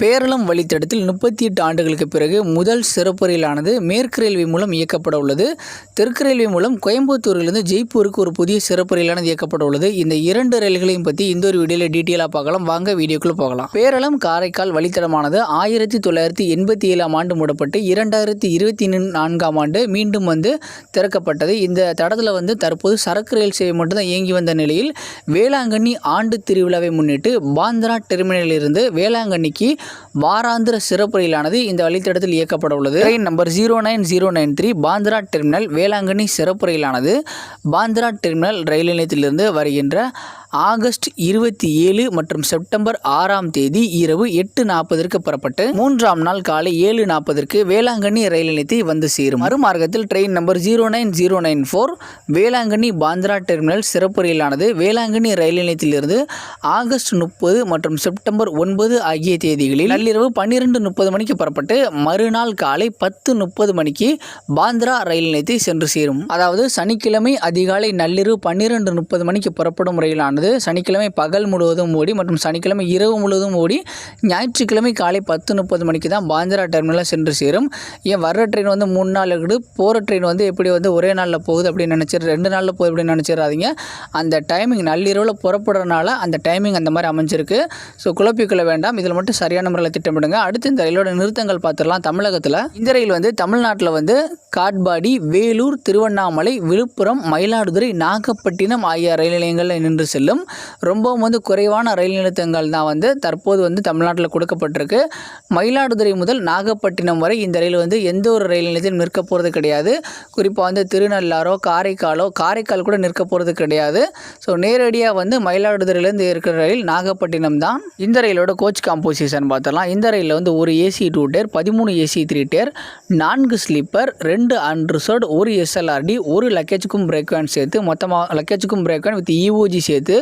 பேரளம் வழித்தடத்தில் 38 ஆண்டுகளுக்கு பிறகு முதல் சிறப்பு ரயிலானது மேற்கு ரயில்வே மூலம் இயக்கப்பட உள்ளது. தெற்கு ரயில்வே மூலம் கோயம்புத்தூரிலிருந்து ஜெய்ப்பூருக்கு ஒரு புதிய சிறப்பு ரயிலானது இயக்கப்பட உள்ளது. இந்த 2 ரயில்களையும் பற்றி இந்த ஒரு வீடியோவில் டீட்டெயிலாக பார்க்கலாம். வாங்க வீடியோக்குள்ள போகலாம். பேரளம் காரைக்கால் வழித்தடமானது 1987 ஆண்டு மூடப்பட்டு 2024 ஆண்டு மீண்டும் திறக்கப்பட்டது. இந்த தடத்தில் தற்போது சரக்கு ரயில் சேவை மட்டும்தான் இயங்கி வந்த நிலையில் வேளாங்கண்ணி ஆண்டு திருவிழாவை முன்னிட்டு பாந்திரா டெர்மினலில் இருந்து வேளாங்கண்ணிக்கு வாராந்திர சிறப்பு ரயிலானது இந்த வழித்தடத்தில் இயக்கப்பட உள்ளது. Train number 09093 Bandra terminal Velankanni சிறப்பு ரயிலானது பாந்திரா டெர்மினல் ரயில் நிலையத்திலிருந்து வருகின்ற ஆகஸ்ட் 27 மற்றும் செப்டம்பர் 6ஆம் தேதி இரவு 8:40 புறப்பட்டு 3ஆம் நாள் காலை 7:40 வேளாங்கண்ணி ரயில் நிலையத்தை வந்து சேரும். மறுமார்க்கத்தில் train number 09094 Velankanni Bandra terminal சிறப்பு ரயிலானது வேளாங்கண்ணி ரயில் நிலையத்திலிருந்து ஆகஸ்ட் 30 மற்றும் செப்டம்பர் 9 ஆகிய தேதிகளில் நள்ளிரவு 12:30 மணிக்கு புறப்பட்டு மறுநாள் காலை 10:30 மணிக்கு பாந்திரா ரயில் நிலையத்தை சென்று சேரும். அதாவது சனிக்கிழமை அதிகாலை நள்ளிரவு 12:30 மணிக்கு புறப்படும் ரயிலானது சனிக்கிழமை பகல் முழுவதும் ஓடி மற்றும் சனிக்கிழமை இரவு முழுவதும் ஓடி ஞாயிற்றுக்கிழமை காலை 10:30 மணிக்கு தான் பாந்திரா டெர்மினலில் சென்று சேரும். ஏன் வர்ற ட்ரெயின் 3 நாள் இருக்குது, போகிற ட்ரெயின் எப்படி ஒரே நாளில் போகுது அப்படின்னு நினச்சிரு 2 நாளில் போகுது அப்படின்னு நினச்சிடாதீங்க. அந்த டைமிங் நள்ளிரவில் புறப்படுறதுனால அந்த டைமிங் அந்த மாதிரி அமைஞ்சிருக்கு. ஸோ குழப்பிக்கொள்ள வேண்டாம். இதில் மட்டும் சரியான முறையில் திட்டமிடுங்க. அடுத்து இந்த ரயிலோட நிறுத்தங்கள் பார்த்துடலாம். தமிழகத்தில் இந்த ரயில் தமிழ்நாட்டில் காட்பாடி, வேலூர், திருவண்ணாமலை, விழுப்புரம், மயிலாடுதுறை, நாகப்பட்டினம் ஆகிய ரயில் நிலையங்களில் நின்று செல்லும். ரொம்பவும் குறைவான ரயில் நிறுத்தங்கள் தான் தற்போது தமிழ்நாட்டில் கொடுக்கப்பட்டிருக்கு. மயிலாடுதுறை முதல் நாகப்பட்டினம் வரை இந்த ரயில் எந்த ஒரு ரயில் நிலையத்திலும் நிற்க போகிறது கிடையாது. குறிப்பாக திருநள்ளாரோ காரைக்கால் கூட நிற்க போகிறது கிடையாது. ஸோ நேரடியாக மயிலாடுதுறையிலேருந்து இருக்கிற ரயில் நாகப்பட்டினம் தான். இந்த ரயிலோட கோச் காம்போசிஷன் பார்த்தலாம். இந்த ரயிலில் ஒரு AC 2 tier, 13 AC 3 tier, 4 sleeper, 2 unreserved, 1 SLRD, 1 லக்கேஜுக்கும் பிரேக் வேன் சேர்த்து மொத்தமாக லக்கேஜுக்கும் பிரேக் வேன் வித் இஓஜி சேர்த்து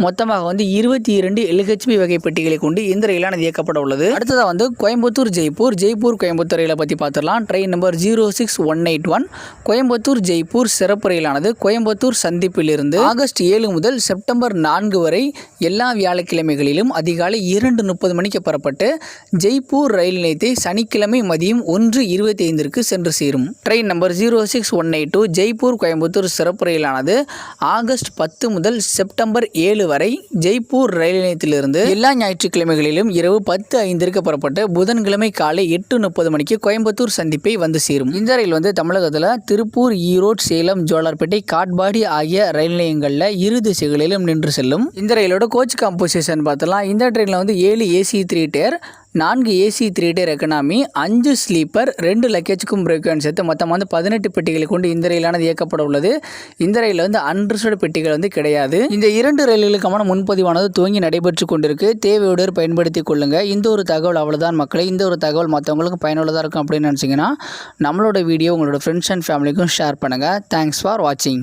மொத்தமாக 22 எல்ஹெச்பி வகை பெட்டிகளை கொண்டு இந்த ரயிலானது இயக்கப்பட உள்ளது. அடுத்ததாக கோயம்புத்தூர் ஜெய்ப்பூர் கோயம்புத்தூர் ரயிலை பற்றி பார்த்துடலாம். ட்ரெயின் நம்பர் 06181 கோயம்புத்தூர் ஜெய்ப்பூர் சிறப்பு ரயிலானது கோயம்புத்தூர் சந்திப்பிலிருந்து ஆகஸ்ட் 7 முதல் செப்டம்பர் 4 வரை எல்லா வியாழக்கிழமைகளிலும் அதிகாலை 2:30 மணிக்கு புறப்பட்டு ஜெய்ப்பூர் ரயில் நிலையத்தை சனிக்கிழமை மதியம் 1:25 சென்று சேரும். ட்ரெயின் நம்பர் 06182 ஜெய்ப்பூர் கோயம்புத்தூர் சிறப்பு ரயிலானது ஆகஸ்ட் 10 முதல் செப்டம்பர் 7 வரை ஜெய்ப்பூர் ரயில் நிலையத்திலிருந்து எல்லா ஞாயிற்றுக்கிழமைகளிலும் இரவு 10:05 புறப்பட்டு புதன்கிழமை காலை 8:30 மணிக்கு கோயம்புத்தூர் சந்திப்பை வந்து சேரும். இந்த ரயில் தமிழகத்தில் திருப்பூர், ஈரோடு, சேலம், ஜோலார்பேட்டை, காட்பாடி ஆகிய ரயில் நிலையங்களில் இரு திசைகளிலும் நின்று செல்லும். இந்த ரயிலோட கோச் காம்போசிஷன் பார்த்தலாம். இந்த ட்ரெயினில் 7 AC 3 tier, 4 AC 3 tier economy, 5 sleeper, 2 லக்கேஜுக்கும் பிரேக் வேன் சேர்த்து மொத்தமாக 18 பெட்டிகளை கொண்டு இந்த ரயிலானது இயக்கப்பட உள்ளது. இந்த ரயிலில் அன்ரிசர்வ்டு பெட்டிகள் கிடையாது. இந்த 2 ரயில்களுக்கான முன்பதிவானது துவங்கி நடைபெற்று கொண்டிருக்கு. தேவையோடு பயன்படுத்திக் கொள்ளுங்க. இந்த ஒரு தகவல் அவ்வளோதான் மக்களே. இந்த ஒரு தகவல் மற்றவங்களுக்கு பயனுள்ளதாக இருக்கும் அப்படின்னு நினச்சிங்கன்னா நம்மளோட வீடியோ உங்களோட ஃப்ரெண்ட்ஸ் அண்ட் ஃபேமிலிக்கும் ஷேர் பண்ணுங்கள். தேங்க்ஸ் ஃபார் வாட்சிங்.